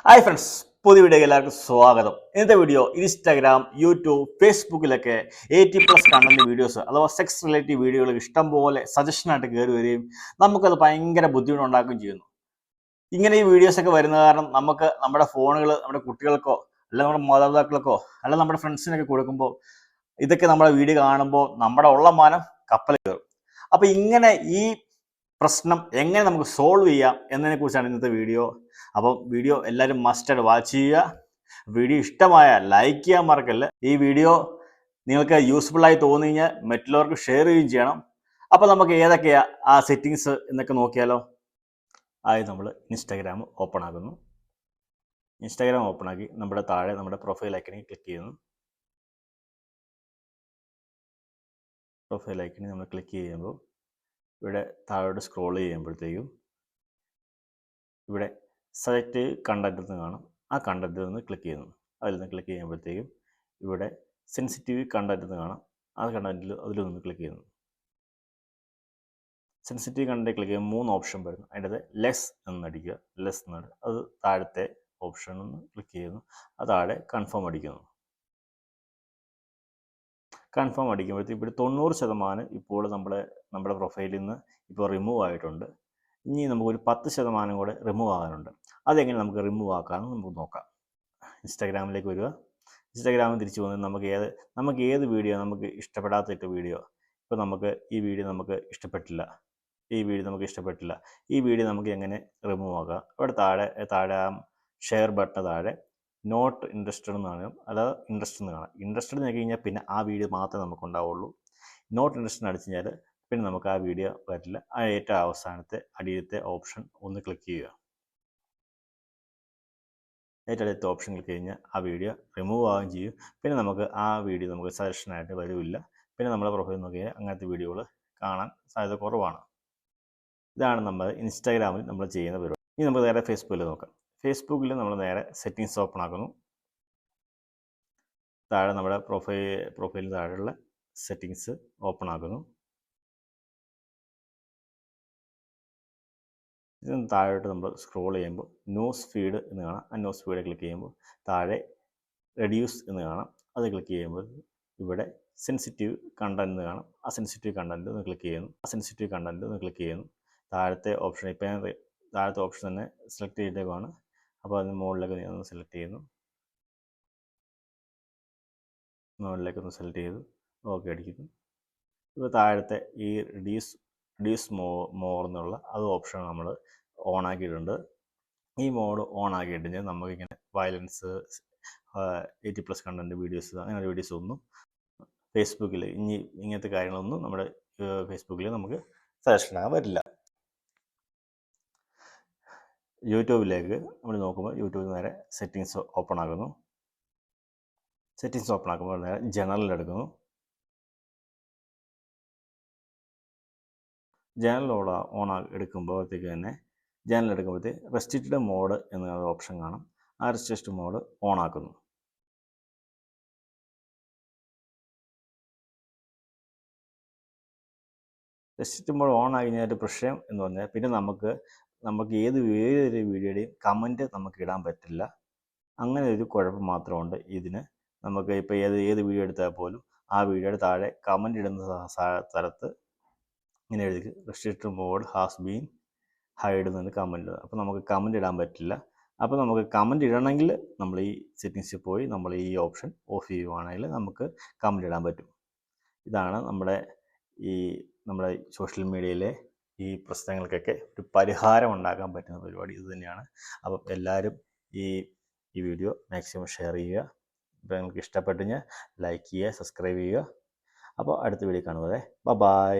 Hi friends, പുതിയ വീഡിയോയ്ക്ക് എല്ലാവർക്കും സ്വാഗതം. ഇന്നത്തെ വീഡിയോ ഇൻസ്റ്റാഗ്രാം, യൂട്യൂബ്, ഫേസ്ബുക്കിലൊക്കെ 80+ കണ്ടന്റ് വീഡിയോസ് അഥവാ സെക്സ് റിലേറ്റീവ് വീഡിയോകൾ ഇഷ്ടം പോലെ സജഷനായിട്ട് കയറി വരികയും നമുക്കത് ഭയങ്കര ബുദ്ധിമുട്ടുണ്ടാക്കുകയും ചെയ്യുന്നു. ഇങ്ങനെ ഈ വീഡിയോസൊക്കെ വരുന്ന കാരണം നമുക്ക് നമ്മുടെ ഫോണുകൾ നമ്മുടെ കുട്ടികൾക്കോ അല്ല നമ്മുടെ മാതാപിതാക്കൾക്കോ അല്ല നമ്മുടെ ഫ്രണ്ട്സിനൊക്കെ കൊടുക്കുമ്പോൾ ഇതൊക്കെ നമ്മുടെ വീഡിയോ കാണുമ്പോൾ നമ്മുടെ ഉള്ള മാനം കപ്പൽ കയറും. അപ്പോൾ ഇങ്ങനെ ഈ പ്രശ്നം എങ്ങനെ നമുക്ക് സോൾവ് ചെയ്യാം എന്നതിനെ കുറിച്ചാണ് ഇന്നത്തെ വീഡിയോ. അപ്പം വീഡിയോ എല്ലാവരും മസ്റ്റായിട്ട് വാച്ച് ചെയ്യുക. വീഡിയോ ഇഷ്ടമായ ലൈക്ക് ചെയ്യാൻ മറക്കല്ല. ഈ വീഡിയോ നിങ്ങൾക്ക് യൂസ്ഫുൾ ആയി തോന്നി കഴിഞ്ഞാൽ മറ്റുള്ളവർക്ക് ഷെയർ ചെയ്യുകയും ചെയ്യണം. അപ്പോൾ നമുക്ക് ഏതൊക്കെയാ ആ സെറ്റിങ്സ് എന്നൊക്കെ നോക്കിയാലോ. ആദ്യം നമ്മൾ ഇൻസ്റ്റാഗ്രാം ഓപ്പൺ ആക്കുന്നു. ഇൻസ്റ്റാഗ്രാം ഓപ്പൺ ആക്കി നമ്മുടെ താഴെ നമ്മുടെ പ്രൊഫൈൽ ഐക്കണിൽ ക്ലിക്ക് ചെയ്യുന്നു. പ്രൊഫൈൽ ഐക്കണിൽ നമ്മൾ ക്ലിക്ക് ചെയ്യുമ്പോൾ ഇവിടെ താഴോട്ട് സ്ക്രോൾ ചെയ്യുമ്പോഴത്തേക്കും ഇവിടെ സെലക്ട് കണ്ടന്റ് എന്ന് കാണും. ആ കണ്ടന്റിൽ നിന്ന് ക്ലിക്ക് ചെയ്യുന്നു. അതിൽ നിന്ന് ക്ലിക്ക് ചെയ്യുമ്പോഴത്തേക്കും ഇവിടെ സെൻസിറ്റീവ് കണ്ടന്റ് എന്ന് കാണാം. ആ കണ്ടന്റിൽ അതിലൊന്ന് ക്ലിക്ക് ചെയ്യുന്നു. സെൻസിറ്റീവ് കണ്ടന്റ് ക്ലിക്ക് ചെയ്യുമ്പോൾ 3 ഓപ്ഷൻ വരുന്നു. അതിൻ്റെ ലെസ് എന്നടിക്കുക. ലെസ് എന്നാണ് അത് താഴത്തെ ഓപ്ഷൻ ഒന്ന് ക്ലിക്ക് ചെയ്യുന്നു. അത് താഴെ കൺഫേം അടിക്കുന്നു. കൺഫേം അടിക്കുമ്പോഴത്തേക്ക് ഇവിടെ 90% ഇപ്പോൾ നമ്മുടെ പ്രൊഫൈലിൽ നിന്ന് ഇപ്പോൾ റിമൂവ് ആയിട്ടുണ്ട്. ഇനി നമുക്കൊരു 10% കൂടെ റിമൂവ് ആകാനുണ്ട്. അതെങ്ങനെ നമുക്ക് റിമൂവ് ആക്കാമെന്ന് നമുക്ക് നോക്കാം. ഇൻസ്റ്റാഗ്രാമിലേക്ക് വരിക. ഇൻസ്റ്റാഗ്രാമിൽ തിരിച്ചു പോകുന്നത് നമുക്ക് ഏത് വീഡിയോ നമുക്ക് ഇഷ്ടപ്പെടാത്ത വീഡിയോ. ഇപ്പോൾ നമുക്ക് ഈ വീഡിയോ നമുക്ക് ഇഷ്ടപ്പെട്ടില്ല. ഈ വീഡിയോ നമുക്ക് എങ്ങനെ റിമൂവ് ആക്കാം. ഇവിടെ താഴെ ആ ഷെയർ ബട്ടൺ താഴെ നോട്ട് ഇൻട്രസ്റ്റഡ് എന്നാണ്, അല്ലാതെ ഇൻട്രസ്റ്റ് എന്ന് കാണാം. ഇൻട്രസ്റ്റഡ് നോക്കി കഴിഞ്ഞാൽ പിന്നെ ആ വീഡിയോ മാത്രമേ നമുക്ക് ഉണ്ടാവുള്ളൂ. നോട്ട് ഇൻട്രസ്റ്റഡ് അടിച്ചു കഴിഞ്ഞാൽ പിന്നെ നമുക്ക് ആ വീഡിയോ വരില്ല. ആ ഏറ്റവും അവസാനത്തെ അടിയിലത്തെ ഓപ്ഷൻ ഒന്ന് ക്ലിക്ക് ചെയ്യുക. ഏറ്റവും അടുത്ത ഓപ്ഷൻ ക്ലിക്ക് കഴിഞ്ഞാൽ ആ വീഡിയോ റിമൂവ് ആവുകയും ചെയ്യും. പിന്നെ നമുക്ക് ആ വീഡിയോ നമുക്ക് സജഷനായിട്ട് വരില്ല. പിന്നെ നമ്മുടെ പ്രൊഫൈൽ നോക്കിയാൽ അങ്ങനത്തെ വീഡിയോകൾ കാണാൻ സാധ്യത കുറവാണ്. ഇതാണ് നമ്മൾ ഇൻസ്റ്റാഗ്രാമിൽ നമ്മൾ ചെയ്യുന്ന പരിപാടി. ഇനി നമുക്ക് നേരെ ഫേസ്ബുക്കിൽ നോക്കാം. ഫേസ്ബുക്കിൽ നമ്മൾ നേരെ സെറ്റിങ്സ് ഓപ്പൺ ആക്കുന്നു. താഴെ നമ്മുടെ പ്രൊഫൈലിന് താഴെയുള്ള സെറ്റിങ്സ് ഓപ്പൺ ആക്കുന്നു. ഇതിന് താഴോട്ട് നമ്മൾ സ്ക്രോൾ ചെയ്യുമ്പോൾ ന്യൂസ് ഫീഡ് എന്ന് കാണാം. ആ ന്യൂസ് ഫീഡ് ക്ലിക്ക് ചെയ്യുമ്പോൾ താഴെ റെഡ്യൂസ് എന്ന് കാണാം. അത് ക്ലിക്ക് ചെയ്യുമ്പോൾ ഇവിടെ സെൻസിറ്റീവ് കണ്ടന്റ് എന്ന് കാണാം. ആ സെൻസിറ്റീവ് കണ്ടന്റ് ഒന്ന് ക്ലിക്ക് ചെയ്യുന്നു. താഴത്തെ ഓപ്ഷൻ ഇപ്പം ഞാൻ താഴത്തെ ഓപ്ഷൻ തന്നെ സെലക്ട് ചെയ്തേക്കുവാണ്. അപ്പോൾ അതിന് മുകളിലേക്ക് ഒന്ന് സെലക്ട് ചെയ്യുന്നു. സെലക്ട് ചെയ്തു ഓക്കെ അടിക്കുന്നു. ഇപ്പോൾ താഴത്തെ ഈ റിഡ്യൂസ് മോർ എന്നുള്ള അത് ഓപ്ഷൻ നമ്മൾ ഓൺ ആക്കിയിട്ടുണ്ട്. ഈ മോഡ് ഓൺ ആക്കിയിട്ട് കഴിഞ്ഞാൽ നമുക്കിങ്ങനെ വയലൻസ് 80+ കണ്ടന്റ് വീഡിയോസ് അങ്ങനെ വീഡിയോസ് ഒന്നും ഫേസ്ബുക്കിൽ ഇങ്ങനത്തെ കാര്യങ്ങളൊന്നും നമ്മുടെ ഫേസ്ബുക്കിൽ നമുക്ക് സജഷനാകാൻ പറ്റില്ല. യൂട്യൂബിലേക്ക് നമ്മൾ നോക്കുമ്പോൾ യൂട്യൂബിൽ നേരെ സെറ്റിങ്സ് ഓപ്പൺ ആകുന്നു. സെറ്റിങ്സ് ഓപ്പൺ ആക്കുമ്പോൾ നേരെ ജനറൽ എടുക്കുന്നു. ജനറൽ എടുക്കുമ്പോഴത്തേക്ക് തന്നെ റെസ്ട്രിക്റ്റഡ് മോഡ് എന്ന ഓപ്ഷൻ കാണാം. ആ റെസ്ട്രിക്റ്റഡ് മോഡ് ഓൺ ആക്കുന്നു. റെസ്ട്രിക്റ്റഡ് മോഡ് ഓൺ ആയി കഴിഞ്ഞാൽ പ്രശ്നം എന്ന് പറഞ്ഞാൽ പിന്നെ നമുക്ക് ഏതൊരു വീഡിയോയുടെയും കമൻറ്റ് നമുക്ക് ഇടാൻ പറ്റില്ല. അങ്ങനെ ഒരു കുഴപ്പം മാത്രമുണ്ട് ഇതിന്. നമുക്ക് ഇപ്പോൾ ഏത് വീഡിയോ എടുത്താൽ പോലും ആ വീഡിയോയുടെ താഴെ കമൻറ്റ് ഇടുന്ന സ്ഥലത്ത് ഇങ്ങനെ എഴുതി restricted mode has been hide എന്ന് കമൻറ്റ്. അപ്പോൾ നമുക്ക് കമൻറ്റ് ഇടാൻ പറ്റില്ല. അപ്പോൾ നമുക്ക് കമൻറ്റ് ഇടണമെങ്കിൽ നമ്മൾ ഈ സെറ്റിങ്സിൽ പോയി നമ്മൾ ഈ ഓപ്ഷൻ ഓഫ് ചെയ്യുവാണെങ്കിൽ നമുക്ക് കമൻറ്റ് ഇടാൻ പറ്റും. ഇതാണ് നമ്മുടെ സോഷ്യൽ മീഡിയയിലെ ഈ പ്രശ്നങ്ങൾക്കൊക്കെ ഒരു പരിഹാരം ഉണ്ടാക്കാൻ പറ്റുന്ന പരിപാടി ഇത് തന്നെയാണ്. അപ്പം എല്ലാവരും ഈ വീഡിയോ മാക്സിമം ഷെയർ ചെയ്യുക. ഇപ്പോൾ നിങ്ങൾക്ക് ഇഷ്ടപ്പെട്ടു കഴിഞ്ഞാൽ ലൈക്ക് ചെയ്യുക, സബ്സ്ക്രൈബ് ചെയ്യുക. അപ്പോൾ അടുത്ത വീഡിയോ കാണുന്നത് ബൈ.